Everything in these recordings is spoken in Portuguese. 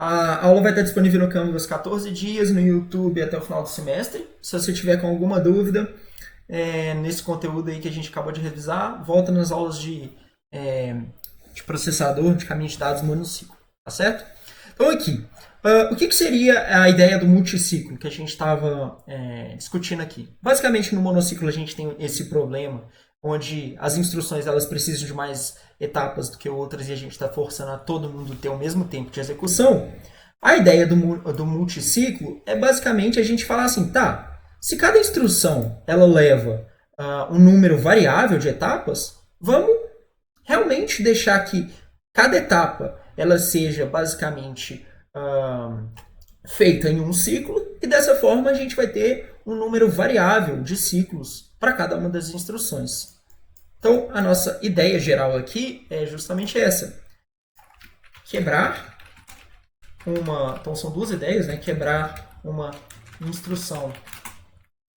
A aula vai estar disponível no Canvas 14 dias, no YouTube até o final do semestre. Se você tiver com alguma dúvida nesse conteúdo aí que a gente acabou de revisar, volta nas aulas de processador, de caminho de dados monociclo, tá certo? Então aqui, o que seria a ideia do multiciclo que a gente estava discutindo aqui? Basicamente, no monociclo a gente tem esse problema onde as instruções elas precisam de mais etapas do que outras e a gente está forçando a todo mundo ter o mesmo tempo de execução. A ideia do multiciclo é basicamente a gente falar assim, tá, se cada instrução ela leva um número variável de etapas, vamos realmente deixar que cada etapa ela seja basicamente feita em um ciclo e dessa forma a gente vai ter um número variável de ciclos para cada uma das instruções. Então, a nossa ideia geral aqui é justamente essa. Quebrar uma... Então, são duas ideias, né? Quebrar uma instrução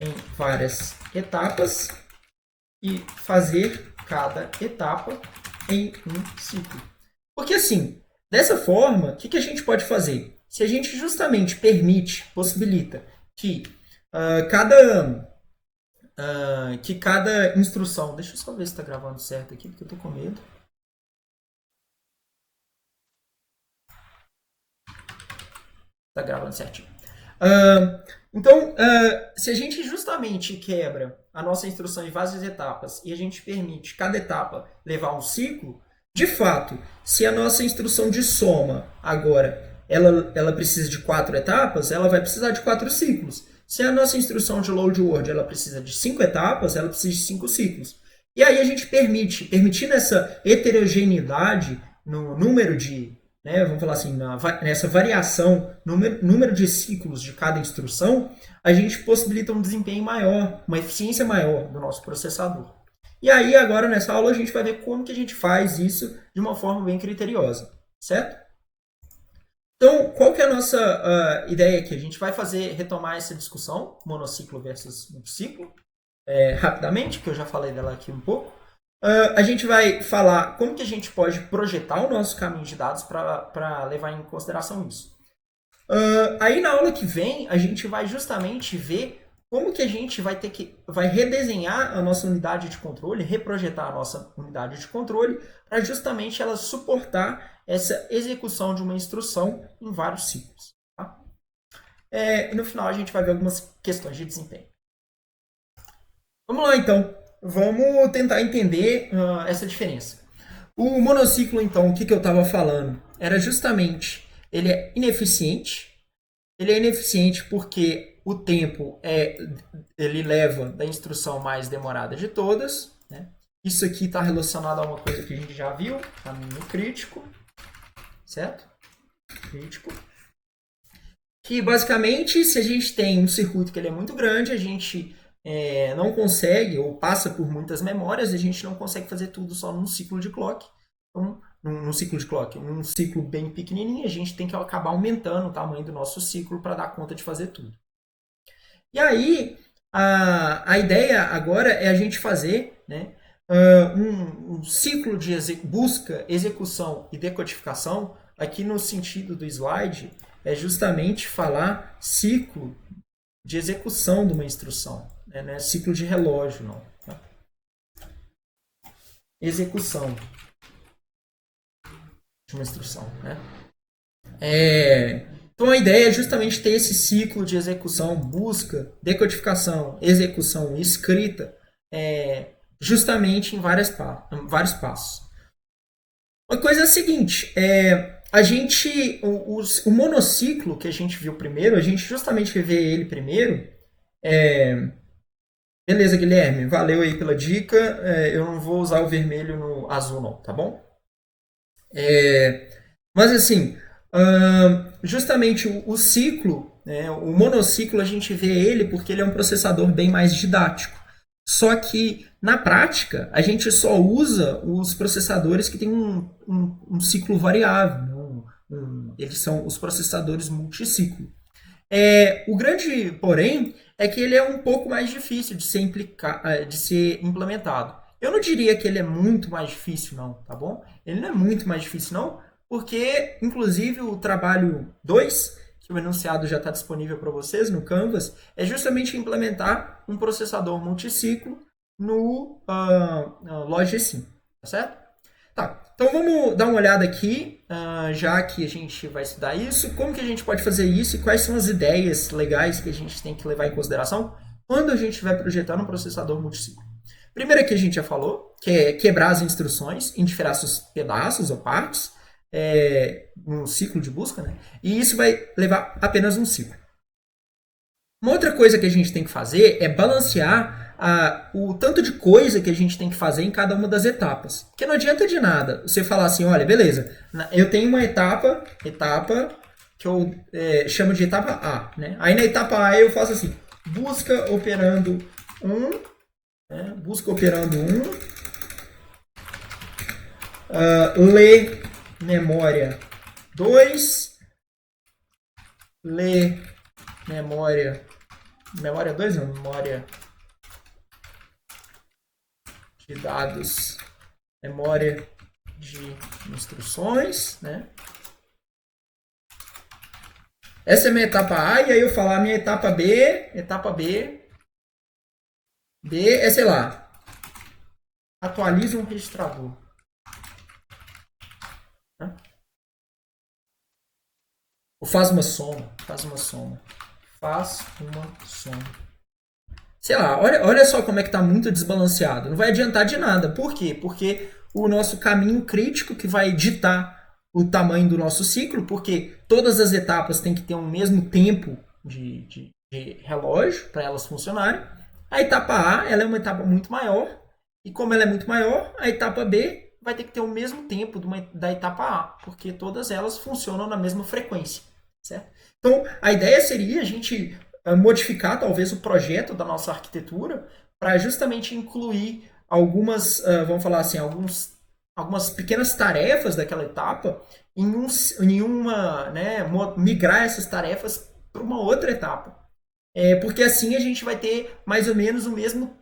em várias etapas e fazer cada etapa em um ciclo. Porque, assim, dessa forma, o que a gente pode fazer? Se a gente justamente possibilita que cada instrução... Deixa eu só ver se está gravando certo aqui, porque eu estou com medo. Está gravando certinho. Então, se a gente justamente quebra a nossa instrução em várias etapas e a gente permite cada etapa levar um ciclo, de fato, se a nossa instrução de soma agora ela precisa de 4 etapas, ela vai precisar de 4 ciclos. Se a nossa instrução de load word ela precisa de 5 etapas, ela precisa de 5 ciclos. E aí a gente permitindo essa heterogeneidade no número de, vamos falar assim, nessa variação, número de ciclos de cada instrução, a gente possibilita um desempenho maior, uma eficiência maior do nosso processador. E aí, agora, nessa aula, a gente vai ver como que a gente faz isso de uma forma bem criteriosa, certo? Então, qual que é a nossa ideia aqui? A gente vai retomar essa discussão, monociclo versus multiciclo, rapidamente, porque eu já falei dela aqui um pouco. A gente vai falar como que a gente pode projetar o nosso caminho de dados para levar em consideração isso. Aí na aula que vem, a gente vai justamente ver como que a gente vai redesenhar a nossa unidade de controle, reprojetar a nossa unidade de controle, para justamente ela suportar essa execução de uma instrução em vários ciclos. Tá? E no final a gente vai ver algumas questões de desempenho. Vamos lá então. Vamos tentar entender essa diferença. O monociclo, então, o que eu estava falando? Era justamente, ele é ineficiente. Ele é ineficiente porque o tempo ele leva da instrução mais demorada de todas. Né? Isso aqui está relacionado a uma coisa que a gente já viu, caminho crítico. Certo? Crítico. Que basicamente, se a gente tem um circuito que ele é muito grande, a gente não consegue, ou passa por muitas memórias, a gente não consegue fazer tudo só num ciclo de clock. Então, num ciclo de clock, num ciclo bem pequenininho, a gente tem que acabar aumentando o tamanho do nosso ciclo para dar conta de fazer tudo. E aí, a ideia agora é a gente fazer um ciclo de busca, execução e decodificação. Aqui no sentido do slide, é justamente falar ciclo de execução de uma instrução. Não é ciclo de relógio, não. Tá? Execução de uma instrução. Né? Então a ideia é justamente ter esse ciclo de execução, busca, decodificação, execução e escrita, justamente em vários passos. Uma coisa é a seguinte, o monociclo que a gente viu primeiro, a gente justamente vai ver ele primeiro. Beleza, Guilherme, valeu aí pela dica. Eu não vou usar o vermelho no azul, não, tá bom? Mas assim, justamente o ciclo, o monociclo, a gente vê ele porque ele é um processador bem mais didático. Só que, na prática, a gente só usa os processadores que têm um ciclo variável. Eles são os processadores multiciclo. O grande, porém, é que ele é um pouco mais difícil de ser implementado. Eu não diria que ele é muito mais difícil, não, tá bom? Ele não é muito mais difícil, não, porque, inclusive, o trabalho 2, que o enunciado já está disponível para vocês no Canvas, é justamente implementar um processador multiciclo no Log5, tá certo? Tá, então vamos dar uma olhada aqui, já que a gente vai estudar isso, como que a gente pode fazer isso e quais são as ideias legais que a gente tem que levar em consideração quando a gente estiver projetando um processador multiciclo. Primeiro que a gente já falou, que é quebrar as instruções em diversos pedaços ou partes, um ciclo de busca, né? E isso vai levar apenas um ciclo. Uma outra coisa que a gente tem que fazer é balancear o tanto de coisa que a gente tem que fazer em cada uma das etapas. Porque não adianta de nada você falar assim, olha, beleza, eu tenho uma etapa que eu chamo de etapa A. Né? Aí na etapa A eu faço assim, busca operando 1, busca operando 1, lê memória 2, lê memória 2 não, memória de dados, memória de instruções, né? Essa é a minha etapa A, e aí eu falar a minha etapa B é, sei lá, atualiza um registrador. Né? Ou faz uma soma. Sei lá, olha só como é que está muito desbalanceado. Não vai adiantar de nada. Por quê? Porque o nosso caminho crítico que vai ditar o tamanho do nosso ciclo, porque todas as etapas têm que ter o mesmo tempo de relógio para elas funcionarem. A etapa A ela é uma etapa muito maior, e como ela é muito maior, a etapa B vai ter que ter o mesmo tempo da etapa A, porque todas elas funcionam na mesma frequência. Certo? Então, a ideia seria a gente modificar talvez o projeto da nossa arquitetura para justamente incluir algumas, vamos falar assim, algumas pequenas tarefas daquela etapa em uma, né, migrar essas tarefas para uma outra etapa. Porque assim a gente vai ter mais ou menos o mesmo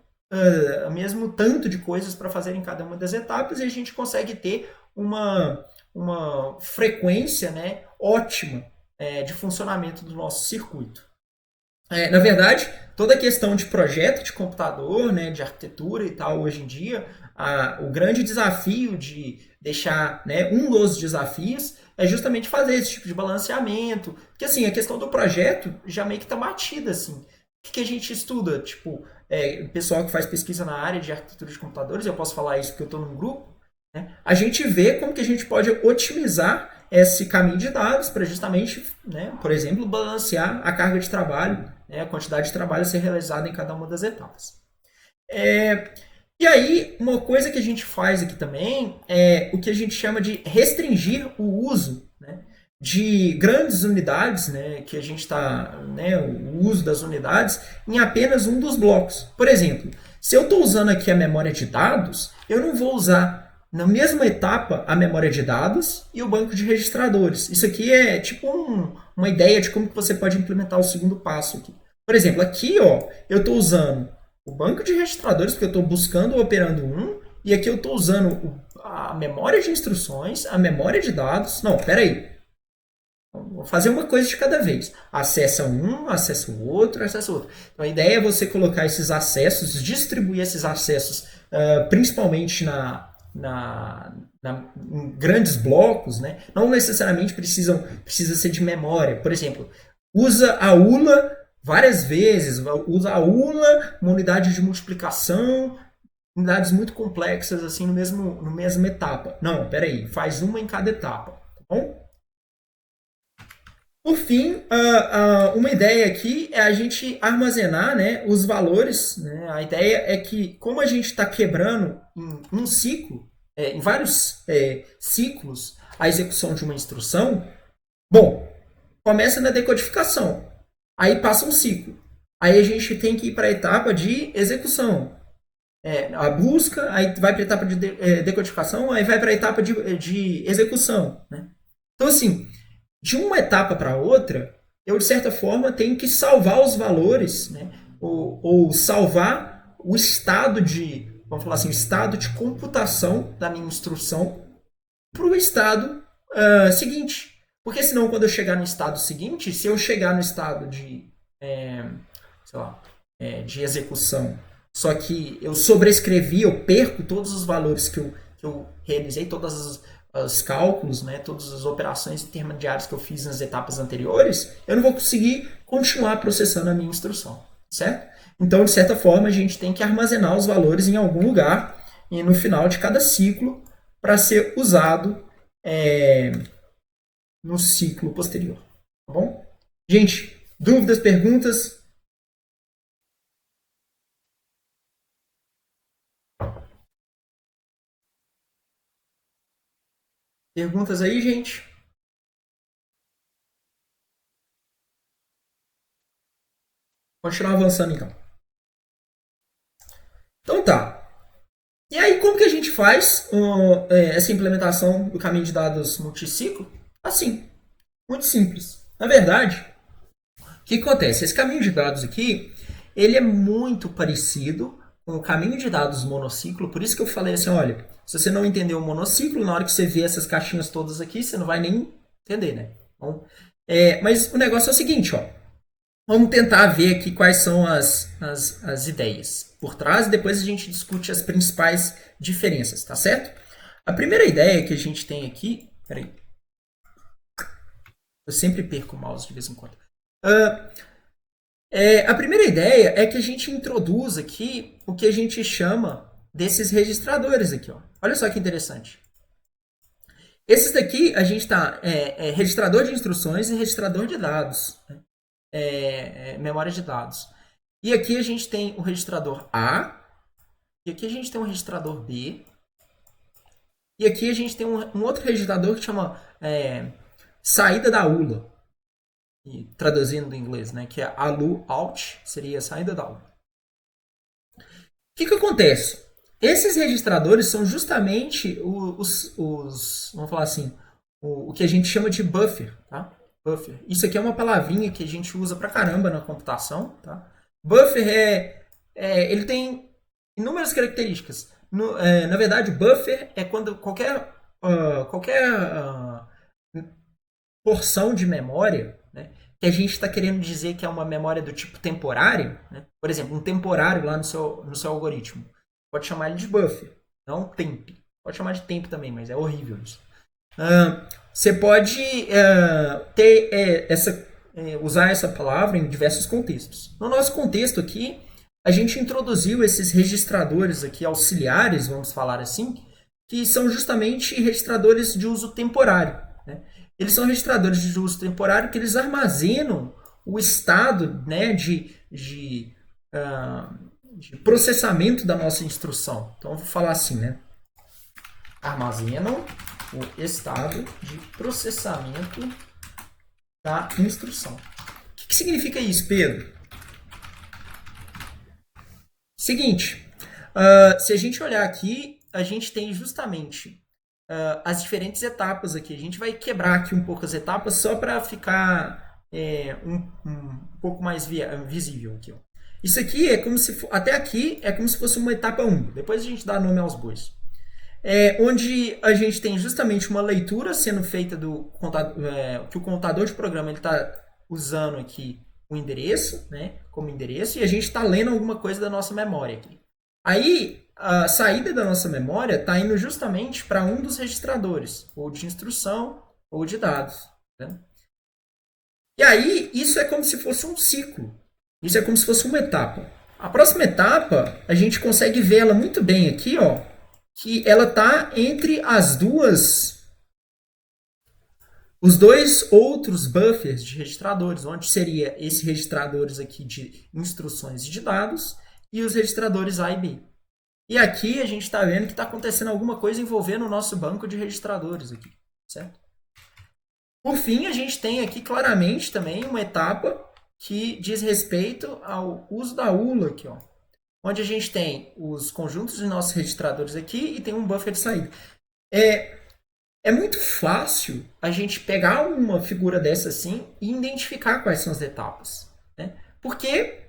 tanto de coisas para fazer em cada uma das etapas e a gente consegue ter uma frequência, né, ótima de funcionamento do nosso circuito. Na verdade, toda a questão de projeto de computador, né, de arquitetura e tal, hoje em dia, o grande desafio de deixar, né, um dos desafios é justamente fazer esse tipo de balanceamento. Porque, assim, a questão do projeto já meio que está batida, assim. O que a gente estuda? Tipo, o pessoal que faz pesquisa na área de arquitetura de computadores, eu posso falar isso porque eu estou num grupo, né, a gente vê como que a gente pode otimizar esse caminho de dados para justamente, né, por exemplo, balancear a carga de trabalho, né, a quantidade de trabalho a ser realizada em cada uma das etapas. E aí, uma coisa que a gente faz aqui também é o que a gente chama de restringir o uso, né, de grandes unidades, né, que a gente está, né, o uso das unidades em apenas um dos blocos. Por exemplo, se eu estou usando aqui a memória de dados, eu não vou usar na mesma etapa a memória de dados e o banco de registradores. Isso aqui é tipo uma ideia de como que você pode implementar o segundo passo aqui. Por exemplo, aqui ó, eu estou usando o banco de registradores porque eu estou buscando ou operando um, e aqui eu estou usando a memória de instruções, a memória de dados. Não, peraí. Vou fazer uma coisa de cada vez. Acessa um, acessa o outro, acessa o outro. Então a ideia é você colocar esses acessos, distribuir esses acessos, principalmente em grandes blocos, né? Não necessariamente precisa ser de memória. Por exemplo, usa a ULA várias vezes, usa a ULA, uma unidade de multiplicação, unidades muito complexas assim no mesma etapa. Não, peraí, faz uma em cada etapa, tá bom? Por fim, uma ideia aqui é a gente armazenar, né, os valores. Né? A ideia é que, como a gente está quebrando em um ciclo, em vários ciclos, a execução de uma instrução, bom, começa na decodificação, aí passa um ciclo. Aí a gente tem que ir para a etapa de execução. A busca, aí vai para a etapa de decodificação, aí vai para a etapa de execução. Né? Então, assim, de uma etapa para outra, eu, de certa forma, tenho que salvar os valores, né? ou salvar o estado vamos falar assim, o estado de computação da minha instrução para o estado seguinte, porque senão quando eu chegar no estado seguinte, se eu chegar no estado de, sei lá, de execução, só que eu sobrescrevi, eu perco todos os valores que eu realizei, todos os cálculos, né, todas as operações intermediárias que eu fiz nas etapas anteriores, eu não vou conseguir continuar processando a minha instrução, certo? Então, de certa forma, a gente tem que armazenar os valores em algum lugar e no final de cada ciclo para ser usado é, no ciclo posterior. Tá bom? Gente, dúvidas, perguntas? Perguntas aí, gente? Continuar avançando então. Então tá. E aí, como que a gente faz essa implementação do caminho de dados multiciclo? Assim, muito simples. Na verdade, o que acontece? Esse caminho de dados aqui, ele é muito parecido com o caminho de dados monociclo, por isso que eu falei assim, olha, se você não entendeu o monociclo, na hora que você vê essas caixinhas todas aqui, você não vai nem entender, né? Bom, mas o negócio é o seguinte, ó. Vamos tentar ver aqui quais são as ideias por trás e depois a gente discute as principais diferenças, tá certo? A primeira ideia que a gente tem aqui. Peraí. Eu sempre perco o mouse de vez em quando. Uh, a primeira ideia é que a gente introduz aqui o que a gente chama desses registradores aqui. Ó. Olha só que interessante. Esses daqui a gente está registrador de instruções e registrador de dados. Né? Memória de dados. E aqui a gente tem o registrador A, e aqui a gente tem um registrador B, e aqui a gente tem um outro registrador que chama saída da ULA, traduzindo do inglês, né, que é ALU out, seria a saída da ULA. O que acontece? Esses registradores são justamente vamos falar assim, o que a gente chama de buffer, tá? Buffer. Isso aqui é uma palavrinha que a gente usa pra caramba na computação, tá? Buffer ele tem inúmeras características. Na verdade, buffer é quando qualquer porção de memória, né, que a gente está querendo dizer que é uma memória do tipo temporário, né? Por exemplo, um temporário lá no seu algoritmo. Pode chamar ele de buffer, não temp. Pode chamar de temp também, mas é horrível isso. Você pode usar essa palavra em diversos contextos. No nosso contexto aqui, a gente introduziu esses registradores aqui auxiliares, vamos falar assim, que são justamente registradores de uso temporário. Né? Eles são registradores de uso temporário que eles armazenam o estado, né, de processamento da nossa instrução. Então, eu vou falar assim, né? Armazenam o estado de processamento da instrução. O que significa isso, Pedro? Seguinte, se a gente olhar aqui, a gente tem justamente as diferentes etapas aqui. A gente vai quebrar aqui um pouco as etapas só para ficar um pouco mais visível aqui. Ó. Isso aqui é como se até aqui é como se fosse uma etapa 1. Depois a gente dá nome aos bois. Onde a gente tem justamente uma leitura sendo feita que o contador de programa está usando aqui o endereço, né, como endereço, e a gente está lendo alguma coisa da nossa memória aqui. Aí, a saída da nossa memória está indo justamente para um dos registradores, ou de instrução, ou de dados. Né? E aí, isso é como se fosse um ciclo. Isso é como se fosse uma etapa. A próxima etapa, a gente consegue ver ela muito bem aqui, ó, que ela está entre os dois outros buffers de registradores, onde seria esses registradores aqui de instruções e de dados e os registradores A e B. E aqui a gente está vendo que está acontecendo alguma coisa envolvendo o nosso banco de registradores aqui, certo? Por fim, a gente tem aqui claramente também uma etapa que diz respeito ao uso da ULA aqui, ó, onde a gente tem os conjuntos de nossos registradores aqui e tem um buffer de saída. É muito fácil a gente pegar uma figura dessa assim e identificar quais são as etapas. Né? Porque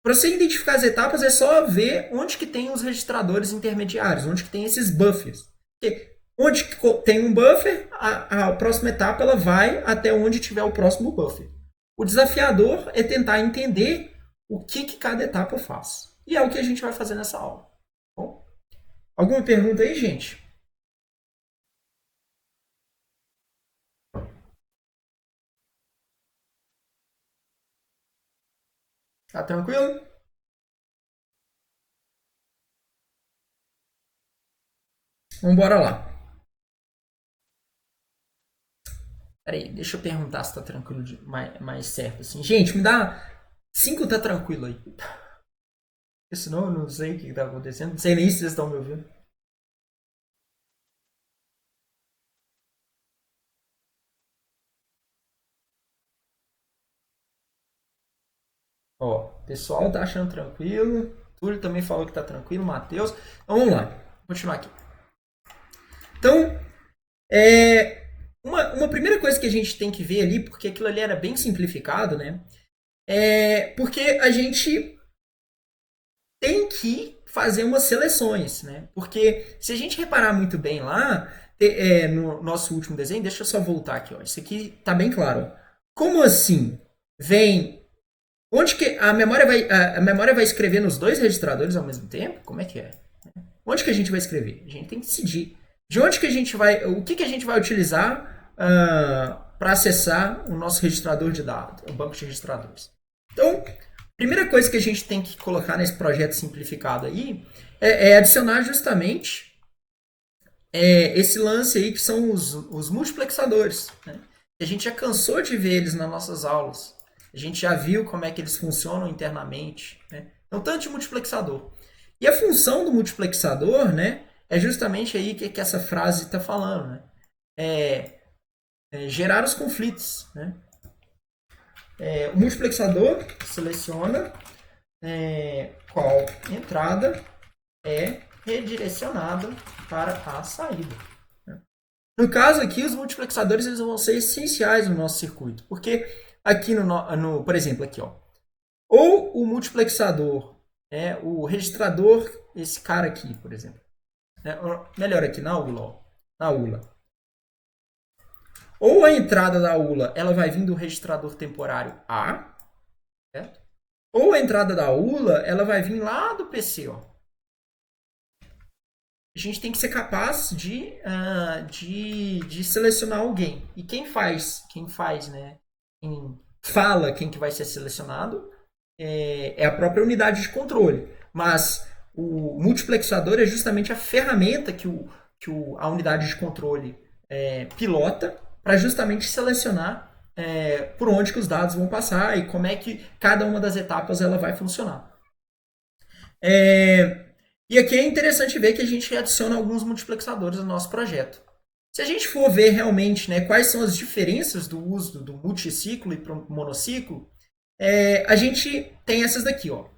para você identificar as etapas é só ver onde que tem os registradores intermediários, onde que tem esses buffers. Porque Onde tem um buffer, a próxima etapa ela vai até onde tiver o próximo buffer. O desafiador é tentar entender o que cada etapa faz. E é o que a gente vai fazer nessa aula. Bom, alguma pergunta aí, gente? Tá tranquilo? Vamos embora lá. Peraí, deixa eu perguntar se tá tranquilo mais certo assim. Gente, me dá 5 tá tranquilo aí. Porque senão eu não sei o que tá acontecendo. Não sei nem se vocês estão me ouvindo. Ó, o pessoal tá achando tranquilo. Túlio também falou que tá tranquilo. Matheus. Então vamos lá. Vou continuar aqui. Então, uma primeira coisa que a gente tem que ver ali, porque aquilo ali era bem simplificado, né? É porque a gente tem que fazer umas seleções, né? Porque se a gente reparar muito bem lá, no nosso último desenho, deixa eu só voltar aqui, ó. Isso aqui tá bem claro. Ó. Como assim? Vem. Onde que a memória vai escrever nos dois registradores ao mesmo tempo? Como é que é? Onde que a gente vai escrever? A gente tem que decidir. De onde que a gente vai. O que a gente vai utilizar para acessar o nosso registrador de dados, o banco de registradores. Então, primeira coisa que a gente tem que colocar nesse projeto simplificado aí é adicionar justamente esse lance aí que são os multiplexadores. Né? A gente já cansou de ver eles nas nossas aulas. A gente já viu como é que eles funcionam internamente. Né? Então, tanto de multiplexador. E a função do multiplexador, né, é justamente aí que essa frase está falando. Né? Gerar os conflitos. Né? O multiplexador seleciona qual entrada é redirecionada para a saída. No caso aqui, os multiplexadores eles vão ser essenciais no nosso circuito, porque aqui por exemplo, aqui, ó, ou o multiplexador, o registrador, esse cara aqui, por exemplo, melhor aqui na ULA, ó, na ULA. Ou a entrada da ULA ela vai vir do registrador temporário A, certo? Ou a entrada da ULA ela vai vir lá do PC, ó. A gente tem que ser capaz de selecionar alguém. E quem faz, né? Quem fala quem que vai ser selecionado é a própria unidade de controle. Mas o multiplexador é justamente a ferramenta que a unidade de controle pilota para justamente selecionar por onde que os dados vão passar e como é que cada uma das etapas ela vai funcionar. E aqui é interessante ver que a gente adiciona alguns multiplexadores no nosso projeto. Se a gente for ver realmente, né, quais são as diferenças do uso do multiciclo e monociclo, a gente tem essas daqui, ó,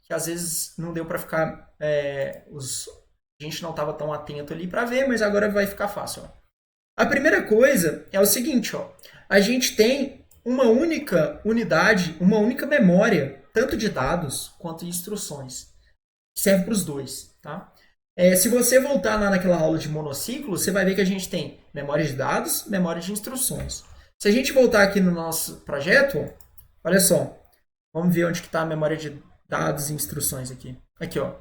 que às vezes não deu para ficar, a gente não estava tão atento ali para ver, mas agora vai ficar fácil. Ó. A primeira coisa é o seguinte, ó, a gente tem uma única unidade, uma única memória, tanto de dados quanto de instruções. Serve para os dois, tá? Se você voltar lá naquela aula de monociclo, você vai ver que a gente tem memória de dados, memória de instruções. Se a gente voltar aqui no nosso projeto, olha só, vamos ver onde que está a memória de dados e instruções aqui. Aqui, ó.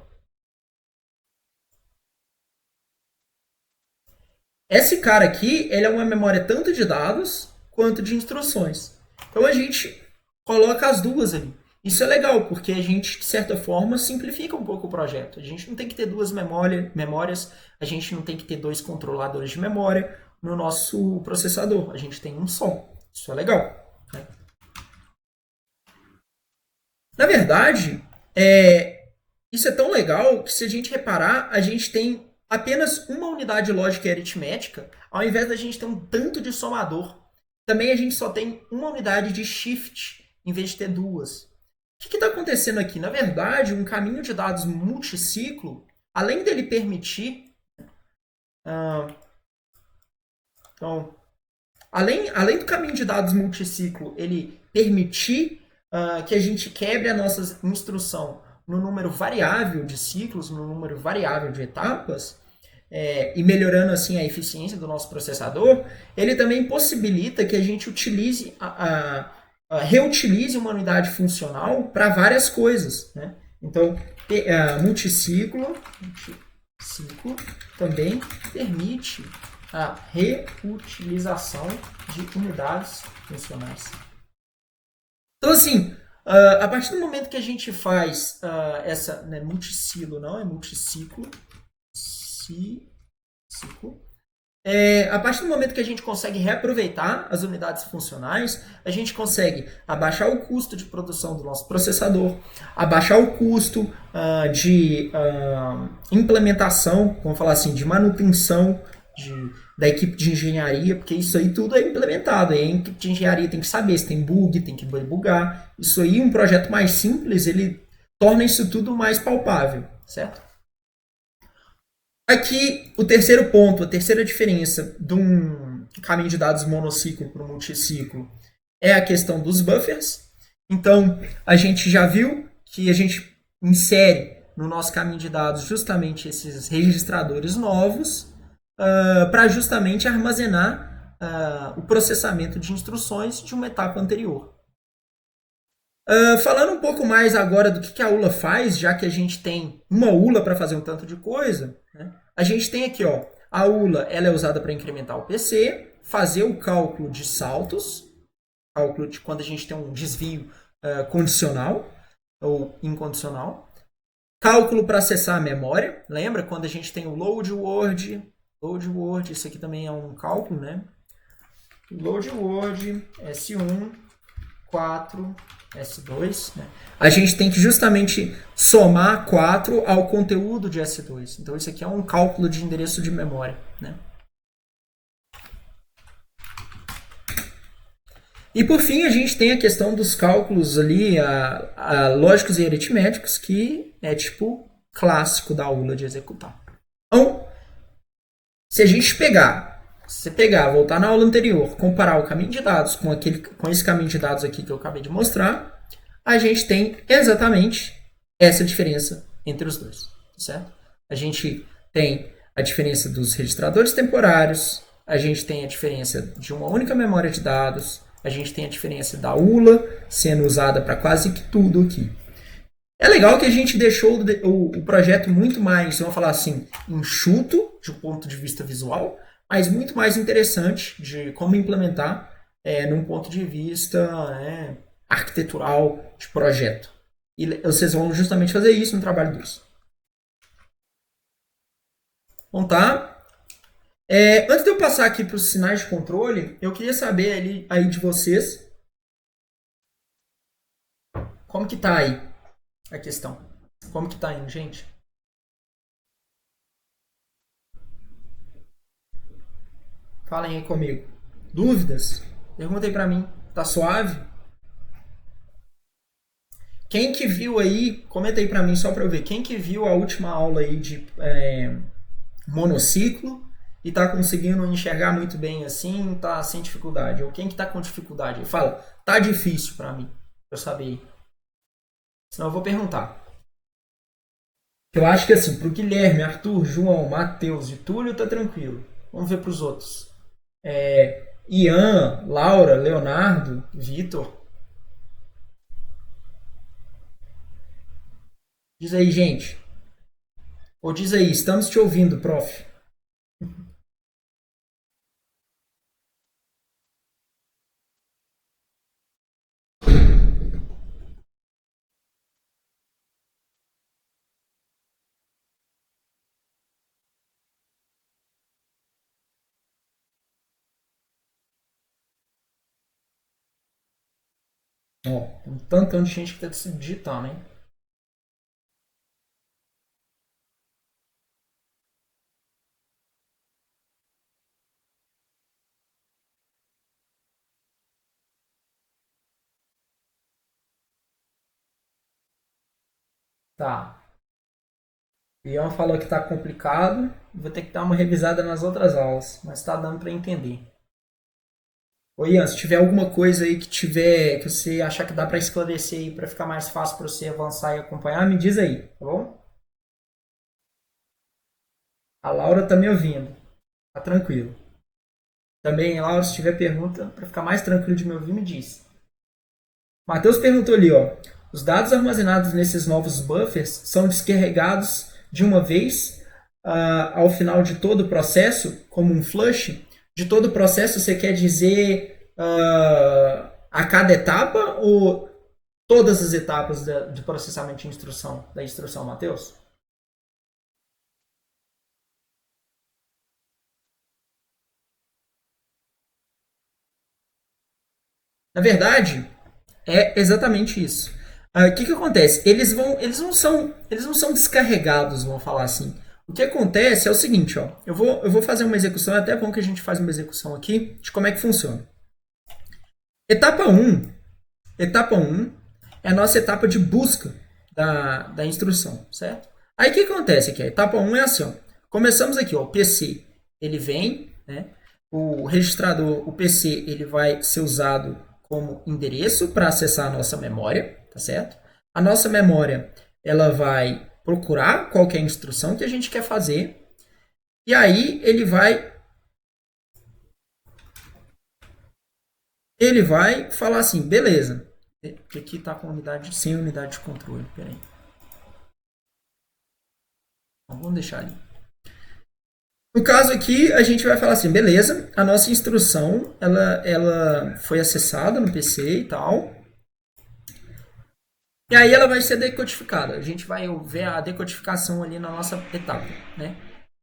Esse cara aqui, ele é uma memória tanto de dados quanto de instruções. Então a gente coloca as duas ali. Isso é legal, porque a gente, de certa forma, simplifica um pouco o projeto. A gente não tem que ter duas memórias, a gente não tem que ter dois controladores de memória no nosso processador. A gente tem um só. Isso é legal. Né? Na verdade, isso é tão legal que se a gente reparar, a gente tem apenas uma unidade lógica e aritmética, ao invés da gente ter um tanto de somador. Também a gente só tem uma unidade de shift, em vez de ter duas. O que está acontecendo aqui? Na verdade, um caminho de dados multiciclo, além dele permitir. Então, além do caminho de dados multiciclo, ele permitir que a gente quebre a nossa instrução no número variável de ciclos, no número variável de etapas, e melhorando assim a eficiência do nosso processador, ele também possibilita que a gente utilize reutilize uma unidade funcional para várias coisas, né? Então, multiciclo também permite a reutilização de unidades funcionais. Então, assim, a partir do momento que a gente faz essa, né, multiciclo, não é multiciclo, a partir do momento que a gente consegue reaproveitar as unidades funcionais, a gente consegue abaixar o custo de produção do nosso processador, abaixar o custo de implementação, vamos falar assim, de manutenção da equipe de engenharia, porque isso aí tudo é implementado. Aí a equipe de engenharia tem que saber se tem bug, tem que debugar. Isso aí, um projeto mais simples, ele torna isso tudo mais palpável, certo? Aqui, o terceiro ponto, a terceira diferença de um caminho de dados monociclo para um multiciclo é a questão dos buffers. Então, a gente já viu que a gente insere no nosso caminho de dados justamente esses registradores novos para justamente armazenar o processamento de instruções de uma etapa anterior. Falando um pouco mais agora do que a ULA faz, já que a gente tem uma ULA para fazer um tanto de coisa, né? A gente tem aqui, ó, a ULA ela é usada para incrementar o PC, fazer o cálculo de saltos, cálculo de quando a gente tem um desvio condicional ou incondicional, cálculo para acessar a memória, lembra quando a gente tem o load word, isso aqui também é um cálculo, né? Load word, S1, 4, S2, né? A gente tem que justamente somar 4 ao conteúdo de S2. Então, isso aqui é um cálculo de endereço de memória, né? E, por fim, a gente tem a questão dos cálculos ali, lógicos e aritméticos, que é tipo clássico da ULA de executar. Então, se a gente voltar na aula anterior, comparar o caminho de dados com esse caminho de dados aqui que eu acabei de mostrar, a gente tem exatamente essa diferença entre os dois, certo? A gente tem a diferença dos registradores temporários, a gente tem a diferença de uma única memória de dados, a gente tem a diferença da ULA sendo usada para quase que tudo aqui. É legal que a gente deixou o projeto muito mais, vamos falar assim, enxuto, de um ponto de vista visual, mas muito mais interessante de como implementar num ponto de vista arquitetural de projeto. E vocês vão justamente fazer isso no trabalho deles. Bom, tá? Antes de eu passar aqui para os sinais de controle, eu queria saber aí de vocês como que tá aí a questão. Como que tá indo, gente? Falem aí comigo. Dúvidas? Perguntem para mim. Tá suave? Quem que viu aí, comenta aí para mim só para eu ver. Quem que viu a última aula aí de monociclo e tá conseguindo enxergar muito bem assim, tá sem dificuldade? Ou quem que tá com dificuldade? Fala, tá difícil para mim, pra eu saber. Senão eu vou perguntar. Eu acho que assim, pro Guilherme, Arthur, João, Matheus e Túlio tá tranquilo. Vamos ver pros outros. Ian, Laura, Leonardo, Vitor. Diz aí, gente. Ou diz aí, estamos te ouvindo, prof. Ó, tem um tantão de gente que tá se digitando, hein? Tá. Ian falou que tá complicado. Vou ter que dar uma revisada nas outras aulas, mas tá dando para entender. Ô Ian, se tiver alguma coisa aí que você achar que dá para esclarecer aí para ficar mais fácil para você avançar e acompanhar, me diz aí, tá bom? A Laura tá me ouvindo. Tá tranquilo. Também, Laura, se tiver pergunta, para ficar mais tranquilo de me ouvir, me diz. Matheus perguntou ali, ó. Os dados armazenados nesses novos buffers são descarregados de uma vez ao final de todo o processo, como um flush? De todo o processo, você quer dizer a cada etapa ou todas as etapas de processamento de instrução, da instrução, Matheus? Na verdade, é exatamente isso. O que acontece? Eles não são descarregados, vamos falar assim. O que acontece é o seguinte, ó. Eu vou fazer uma execução, é até bom que a gente faça uma execução aqui de como é que funciona. Etapa etapa um é a nossa etapa de busca da instrução, certo? Aí o que acontece aqui? A etapa um é assim, ó. Começamos aqui, ó, o PC, ele vem, né? O registrador, o PC, ele vai ser usado como endereço para acessar a nossa memória, tá certo? A nossa memória, ela vai procurar qual que é a instrução que a gente quer fazer, e aí ele vai falar assim, beleza, porque aqui está com unidade, sem unidade de controle, peraí. Então, vamos deixar ali. No caso aqui, a gente vai falar assim, beleza, a nossa instrução, ela foi acessada no PC e tal, e aí ela vai ser decodificada. A gente vai ver a decodificação ali na nossa etapa, né?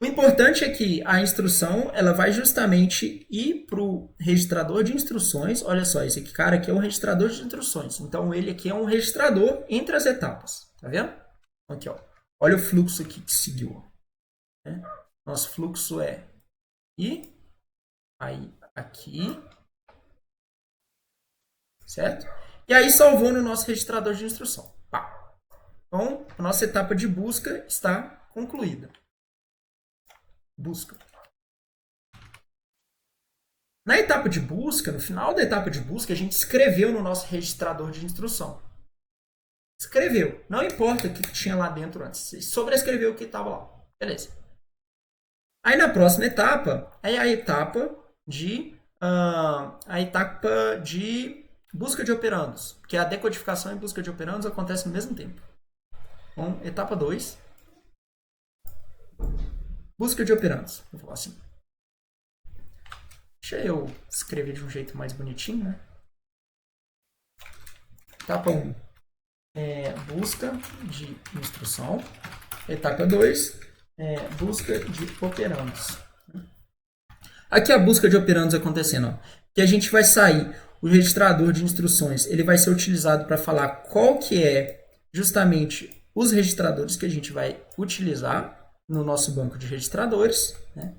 O importante é que a instrução ela vai justamente ir para o registrador de instruções. Olha só, esse cara aqui é um registrador de instruções. Então ele aqui é um registrador entre as etapas. Tá vendo? Aqui, ó. Olha o fluxo aqui que seguiu. Né? Nosso fluxo é I, aí aqui, certo? E aí salvou no nosso registrador de instrução. Pá. Então, a nossa etapa de busca está concluída. Busca. Na etapa de busca, no final da etapa de busca, a gente escreveu no nosso registrador de instrução. Escreveu. Não importa o que tinha lá dentro antes. Sobrescreveu o que estava lá. Beleza. Aí na próxima etapa, é a etapa de busca de operandos. Porque a decodificação e busca de operandos acontece ao mesmo tempo. Então, etapa 2. Busca de operandos. Vou falar assim. Deixa eu escrever de um jeito mais bonitinho, né? Etapa 1 é busca de instrução. Etapa 2 é busca de operandos. Aqui a busca de operandos acontecendo, ó, que a gente vai sair, o registrador de instruções, ele vai ser utilizado para falar qual que é justamente os registradores que a gente vai utilizar no nosso banco de registradores, né?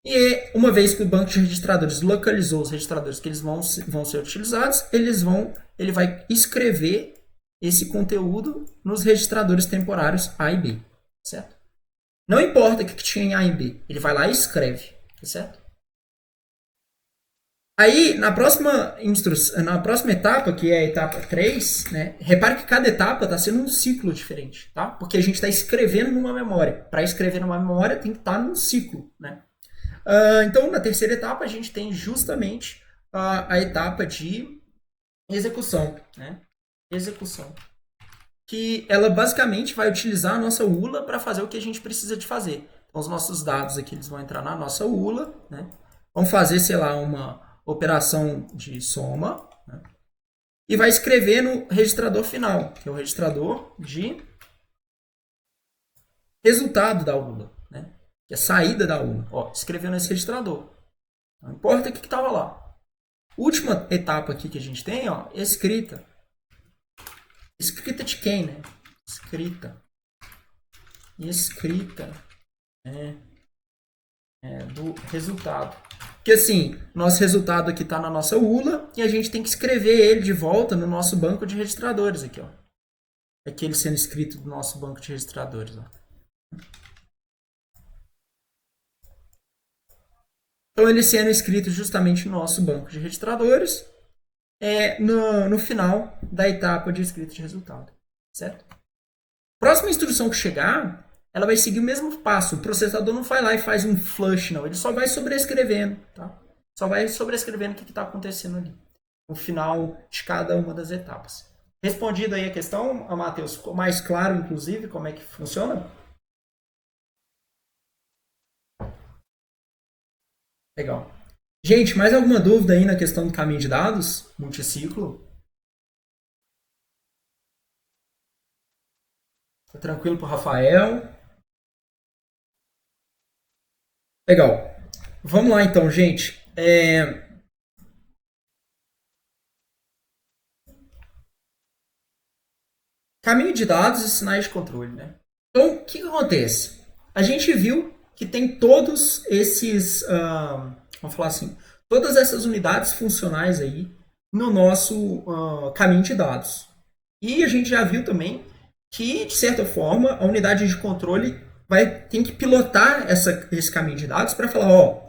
E uma vez que o banco de registradores localizou os registradores que eles vão ser utilizados, ele vai escrever esse conteúdo nos registradores temporários A e B, certo? Não importa o que tinha em A e B, ele vai lá e escreve, certo? Aí, na próxima etapa, que é a etapa 3, né, repare que cada etapa está sendo um ciclo diferente, tá? Porque a gente está escrevendo numa memória. Para escrever numa memória, tem que estar num ciclo, né? Então, na terceira etapa, a gente tem justamente a etapa de execução, né? Execução. Que ela basicamente vai utilizar a nossa ULA para fazer o que a gente precisa de fazer. Então, os nossos dados aqui eles vão entrar na nossa ULA, né? Vão fazer, sei lá, uma operação de soma, né? E vai escrever no registrador final, que é o registrador de resultado da ULA, né? Que é a saída da ULA. Ó, escreveu nesse registrador. Não importa o que estava lá. Última etapa aqui que a gente tem, ó, escrita. Escrita de quem, né? Escrita. Escrita do resultado. Porque assim, nosso resultado aqui está na nossa ULA e a gente tem que escrever ele de volta no nosso banco de registradores aqui, ó. Aqui ele sendo escrito do nosso banco de registradores, ó. Então ele sendo escrito justamente no nosso banco de registradores no final da etapa de escrita de resultado, certo? Próxima instrução que chegar, ela vai seguir o mesmo passo. O processador não vai lá e faz um flush, não. Ele só vai sobrescrevendo, tá? Só vai sobrescrevendo o que está acontecendo ali. No final de cada uma das etapas. Respondido aí a questão, Matheus, ficou mais claro, inclusive, como é que funciona? Legal. Gente, mais alguma dúvida aí na questão do caminho de dados? Multiciclo? Tá tranquilo pro Rafael? Legal. Vamos lá então, gente. Caminho de dados e sinais de controle, né? Então, o que acontece? A gente viu que tem todos esses, vamos falar assim, todas essas unidades funcionais aí no nosso caminho de dados. E a gente já viu também que, de certa forma, a unidade de controle tem que pilotar esse caminho de dados para falar, ó,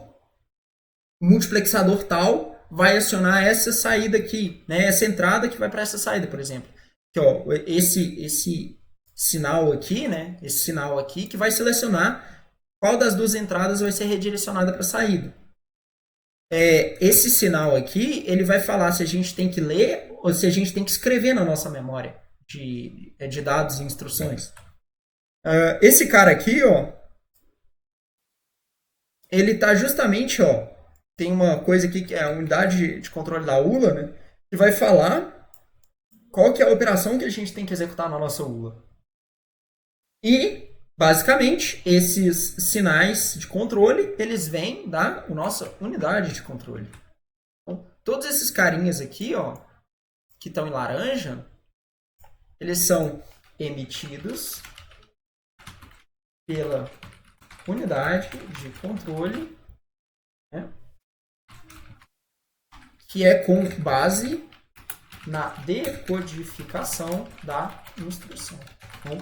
o multiplexador tal vai acionar essa saída aqui, né? Essa entrada que vai para essa saída, por exemplo. Que, ó, esse sinal aqui, né? Esse sinal aqui que vai selecionar qual das duas entradas vai ser redirecionada para a saída. Esse sinal aqui, ele vai falar se a gente tem que ler ou se a gente tem que escrever na nossa memória de dados e instruções. Esse cara aqui, ó, ele tá justamente, ó, tem uma coisa aqui que é a unidade de controle da ULA, né, que vai falar qual que é a operação que a gente tem que executar na nossa ULA. E, basicamente, esses sinais de controle, eles vêm da nossa unidade de controle. Então, todos esses carinhas aqui, ó, que estão em laranja, eles são emitidos pela unidade de controle, né, que é com base na decodificação da instrução. Então,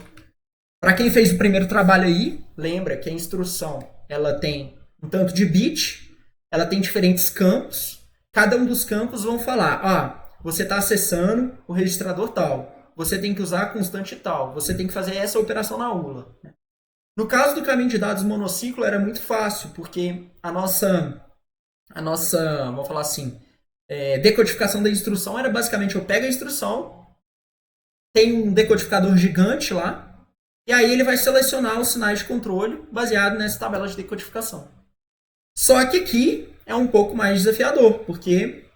para quem fez o primeiro trabalho aí, lembra que a instrução ela tem um tanto de bit, ela tem diferentes campos. Cada um dos campos vão falar, você está acessando o registrador tal, você tem que usar a constante tal, você tem que fazer essa operação na ULA. No caso do caminho de dados monociclo era muito fácil, porque a nossa vamos falar assim, decodificação da instrução era basicamente eu pego a instrução, tem um decodificador gigante lá, e aí ele vai selecionar os sinais de controle baseado nessa tabela de decodificação. Só que aqui é um pouco mais desafiador, porque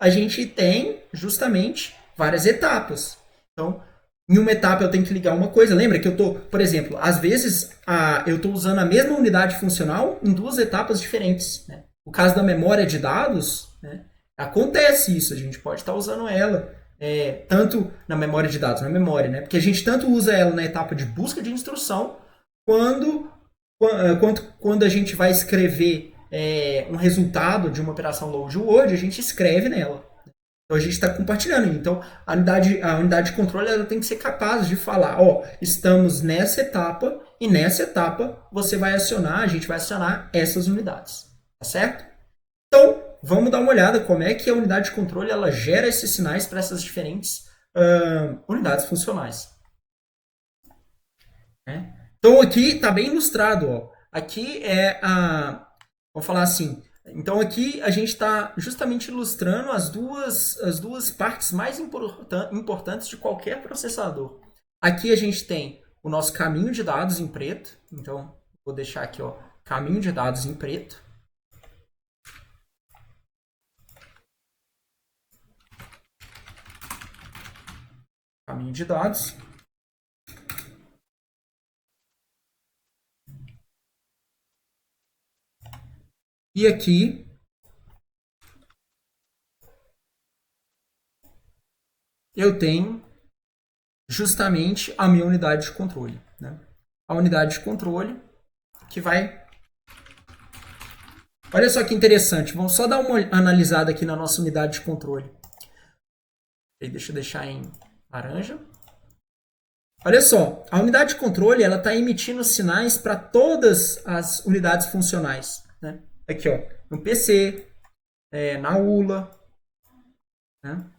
a gente tem justamente várias etapas. Então, em uma etapa eu tenho que ligar uma coisa. Lembra que eu estou, por exemplo, às vezes eu estou usando a mesma unidade funcional em duas etapas diferentes. Né? O caso da memória de dados, né, acontece isso. A gente pode estar usando ela tanto na memória de dados, na memória, né? Porque a gente tanto usa ela na etapa de busca de instrução, quanto quando a gente vai escrever um resultado de uma operação load word, a gente escreve nela. Então a gente está compartilhando. Então a unidade de controle ela tem que ser capaz de falar, estamos nessa etapa e nessa etapa a gente vai acionar essas unidades, tá certo? Então vamos dar uma olhada como é que a unidade de controle ela gera esses sinais para essas diferentes unidades funcionais. Então aqui está bem ilustrado, ó. Aqui vamos falar assim. Então aqui a gente está justamente ilustrando as duas partes mais importantes de qualquer processador. Aqui a gente tem o nosso caminho de dados em preto. Então vou deixar aqui, ó, caminho de dados em preto. Caminho de dados. E aqui eu tenho justamente a minha unidade de controle. Né? A unidade de controle que vai... Olha só que interessante. Vamos só dar uma analisada aqui na nossa unidade de controle. Deixa eu deixar em laranja. Olha só, a unidade de controle ela está emitindo sinais para todas as unidades funcionais. Né? Aqui, ó, no PC, na ULA. Né?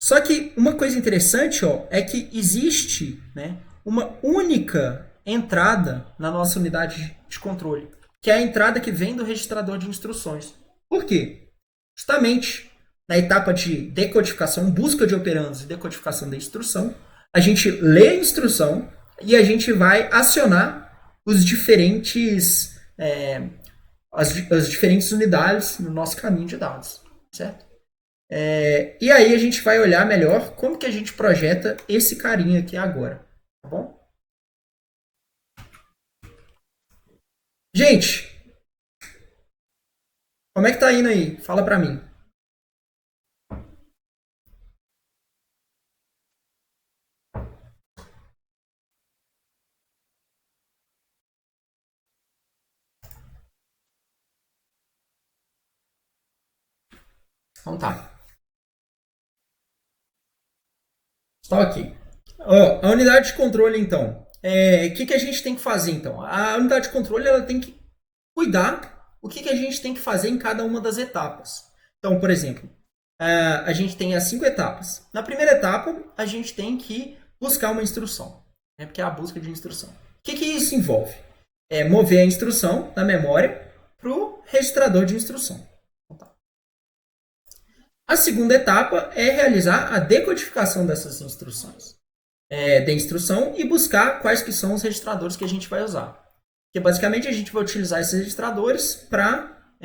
Só que uma coisa interessante, ó, é que existe, né, uma única entrada na nossa unidade de controle, que é a entrada que vem do registrador de instruções. Por quê? Justamente na etapa de decodificação, busca de operandos e decodificação da instrução, a gente lê a instrução e a gente vai acionar os diferentes, as diferentes unidades no nosso caminho de dados, certo? E aí a gente vai olhar melhor como que a gente projeta esse carinha aqui agora, tá bom? Gente, como é que tá indo aí? Fala pra mim. Então tá. Está ok. A unidade de controle, então. O que a gente tem que fazer, então? A unidade de controle ela tem que cuidar o que a gente tem que fazer em cada uma das etapas. Então, por exemplo, a gente tem as 5 etapas. Na primeira etapa, a gente tem que buscar uma instrução, né? Porque é a busca de instrução. O que isso envolve? É mover a instrução da memória para o registrador de instrução. A segunda etapa é realizar a decodificação dessas instruções. Da instrução e buscar quais que são os registradores que a gente vai usar. Porque basicamente a gente vai utilizar esses registradores para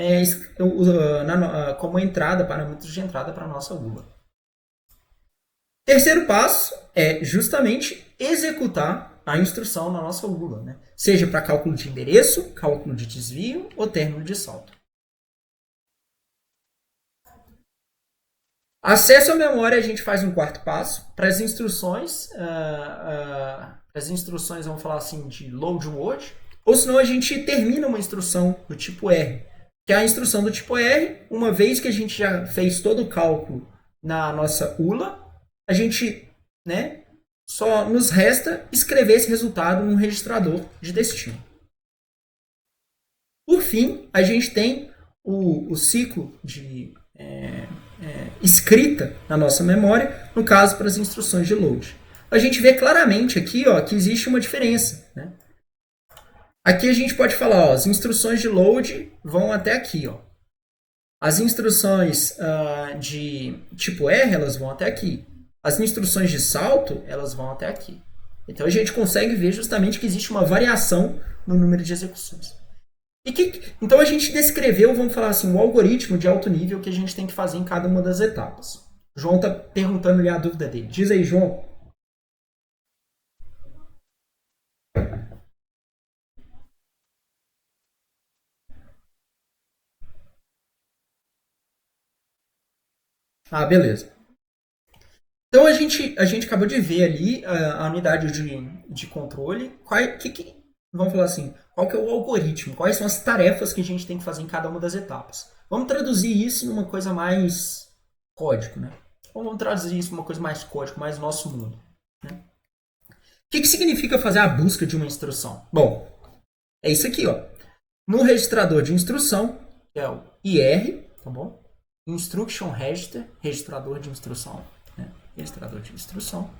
como entrada, parâmetros de entrada para a nossa ULA. Terceiro passo é justamente executar a instrução na nossa ULA, né? Seja para cálculo de endereço, cálculo de desvio ou término de salto. Acesso à memória, a gente faz um quarto passo. Para as instruções, vamos falar assim, de load word, ou senão a gente termina uma instrução do tipo R. Que é a instrução do tipo R, uma vez que a gente já fez todo o cálculo na nossa ULA, a gente, né, só nos resta escrever esse resultado num registrador de destino. Por fim, a gente tem o ciclo de escrita na nossa memória, no caso para as instruções de load. A gente vê claramente aqui que existe uma diferença, né? Aqui a gente pode falar, as instruções de load vão até aqui. As instruções de tipo R, elas vão até aqui. As instruções de salto, elas vão até aqui. Então a gente consegue ver justamente que existe uma variação no número de execuções. Então a gente descreveu, vamos falar assim, o algoritmo de alto nível que a gente tem que fazer em cada uma das etapas. O João está perguntando ali a dúvida dele. Diz aí, João. Beleza. Então a gente acabou de ver ali a unidade de controle. Vamos falar assim, qual que é o algoritmo? Quais são as tarefas que a gente tem que fazer em cada uma das etapas? Vamos traduzir isso numa coisa mais código, né? Vamos traduzir isso numa coisa mais código, mais nosso mundo. Né? O que significa fazer a busca de uma instrução? Bom, é isso aqui, ó. No registrador de instrução, que é o IR, tá bom? Instruction Register, registrador de instrução. Né? Registrador de instrução.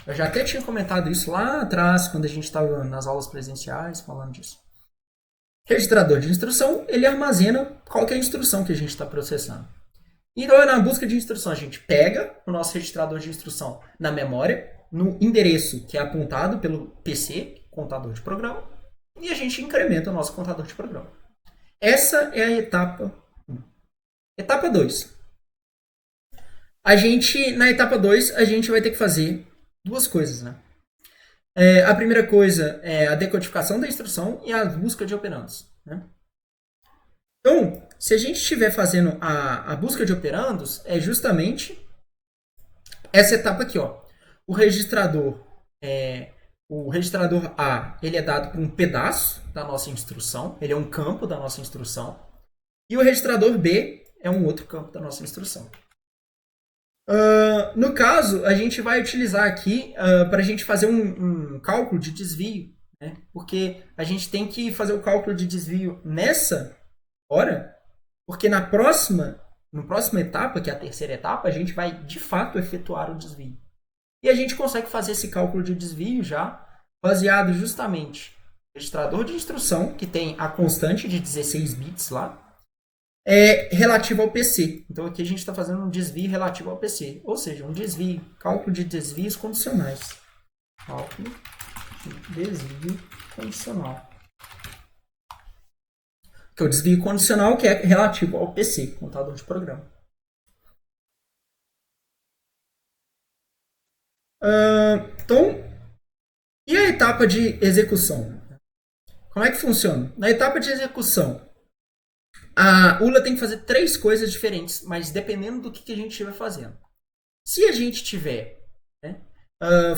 Eu já até tinha comentado isso lá atrás, quando a gente estava nas aulas presenciais, falando disso. Registrador de instrução, ele armazena qualquer instrução que a gente está processando. Então, na busca de instrução, a gente pega o nosso registrador de instrução na memória, no endereço que é apontado pelo PC, contador de programa, e a gente incrementa o nosso contador de programa. Essa é a etapa 1. Etapa 2. Na etapa 2, a gente vai ter que fazer duas coisas, né? A primeira coisa é a decodificação da instrução e a busca de operandos. Né? Então, se a gente estiver fazendo a busca de operandos, é justamente essa etapa aqui. O registrador A, ele é dado por um pedaço da nossa instrução, ele é um campo da nossa instrução, e o registrador B é um outro campo da nossa instrução. No caso, a gente vai utilizar aqui para a gente fazer um cálculo de desvio, né? Porque a gente tem que fazer o cálculo de desvio nessa hora, porque na próxima no próxima etapa, que é a terceira etapa, a gente vai de fato efetuar o desvio. E a gente consegue fazer esse cálculo de desvio já baseado justamente no registrador de instrução, que tem a constante de 16 bits lá, relativo ao PC. Então aqui a gente está fazendo um desvio relativo ao PC, ou seja, um desvio, cálculo de desvios condicionais. Cálculo de desvio condicional. Que é o desvio condicional que é relativo ao PC, computador de programa. Então, e a etapa de execução? Como é que funciona? Na etapa de execução, a ULA tem que fazer três coisas diferentes, mas dependendo do que a gente estiver fazendo. Se a gente estiver, né,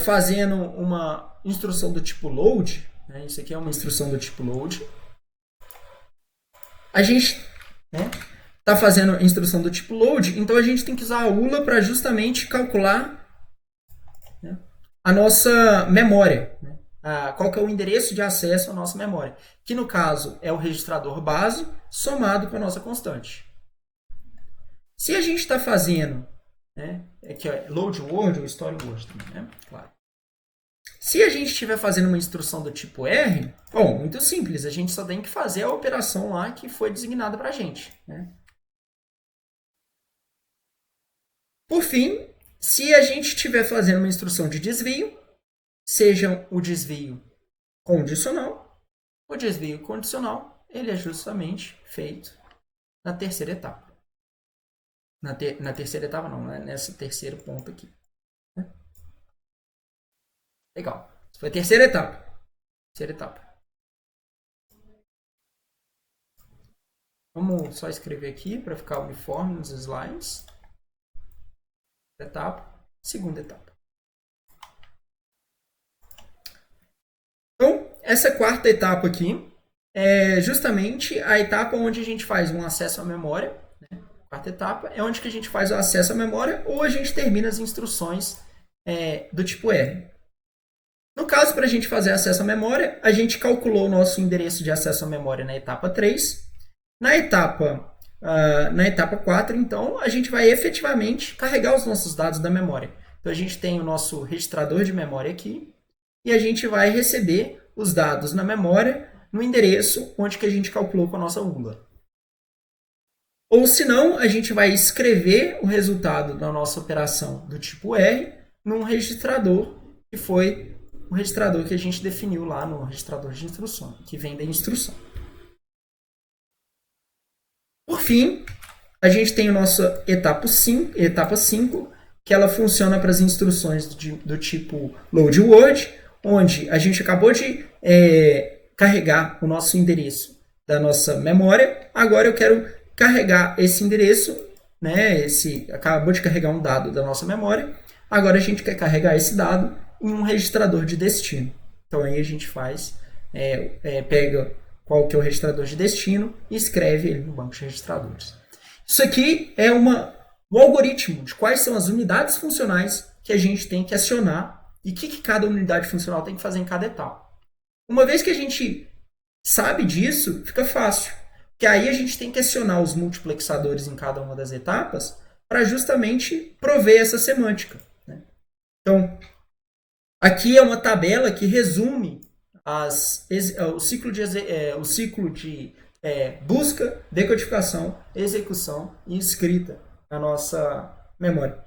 fazendo uma instrução do tipo load, né, isso aqui é uma instrução do tipo load, a gente está fazendo a instrução do tipo load, então a gente tem que usar a ULA para justamente calcular, né, a nossa memória. Né? Qual que é o endereço de acesso à nossa memória. Que no caso é o registrador base somado com a nossa constante. Se a gente está fazendo, né, que é load word ou story word também, né? Claro. Se a gente estiver fazendo uma instrução do tipo R, bom, muito simples, a gente só tem que fazer a operação lá que foi designada para a gente. Né? Por fim, se a gente estiver fazendo uma instrução de desvio, seja o desvio condicional, o desvio condicional ele é justamente feito na terceira etapa. Na terceira etapa não, né? Nesse terceiro ponto aqui. Legal. Isso foi a terceira etapa. Terceira etapa. Vamos só escrever aqui para ficar uniforme nos slides. Etapa. Segunda etapa. Então, essa quarta etapa aqui é justamente a etapa onde a gente faz um acesso à memória. Né? Quarta etapa é onde que a gente faz o acesso à memória ou a gente termina as instruções do tipo R. No caso, para a gente fazer acesso à memória, a gente calculou o nosso endereço de acesso à memória na etapa 3. Na etapa 4, então, a gente vai efetivamente carregar os nossos dados da memória. Então, a gente tem o nosso registrador de memória aqui e a gente vai receber os dados na memória no endereço onde que a gente calculou com a nossa ULA. Ou se não, a gente vai escrever o resultado da nossa operação do tipo R num registrador que foi o registrador que a gente definiu lá no registrador de instrução, que vem da instrução. Por fim, a gente tem a nossa etapa 5, que ela funciona para as instruções do tipo load word, onde a gente acabou de carregar o nosso endereço da nossa memória. Agora eu quero carregar esse endereço, né? Acabou de carregar um dado da nossa memória. Agora a gente quer carregar esse dado em um registrador de destino. Então aí a gente faz, pega qual que é o registrador de destino e escreve ele no banco de registradores. Isso aqui é o algoritmo de quais são as unidades funcionais que a gente tem que acionar e o que cada unidade funcional tem que fazer em cada etapa. Uma vez que a gente sabe disso, fica fácil. Porque aí a gente tem que acionar os multiplexadores em cada uma das etapas para justamente prover essa semântica. Né? Então, aqui é uma tabela que resume o ciclo de busca, decodificação, execução e escrita na nossa memória.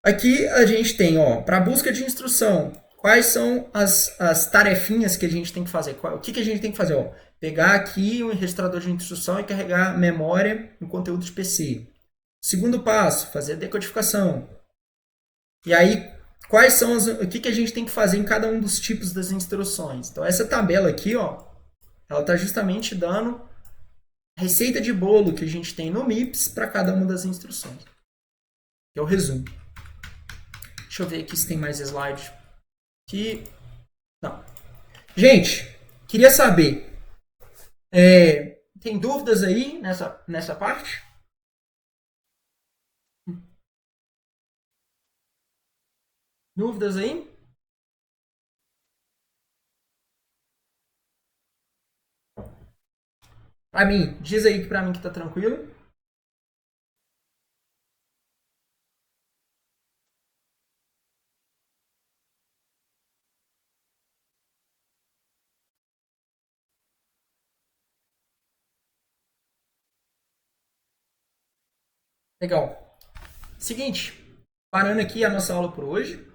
Aqui a gente tem, para busca de instrução, quais são as tarefinhas que a gente tem que fazer. O que a gente tem que fazer? Pegar aqui um registrador de instrução e carregar memória no conteúdo de PC. Segundo passo, fazer a decodificação. E aí, quais são o que a gente tem que fazer em cada um dos tipos das instruções. Então, essa tabela aqui, ela está justamente dando a receita de bolo que a gente tem no MIPS para cada uma das instruções. Que é o resumo. Deixa eu ver aqui se tem mais slide. Aqui. Não. Gente, queria saber. Tem dúvidas aí nessa parte? Dúvidas aí? Pra mim, diz aí pra mim que tá tranquilo. Legal. Seguinte, parando aqui a nossa aula por hoje.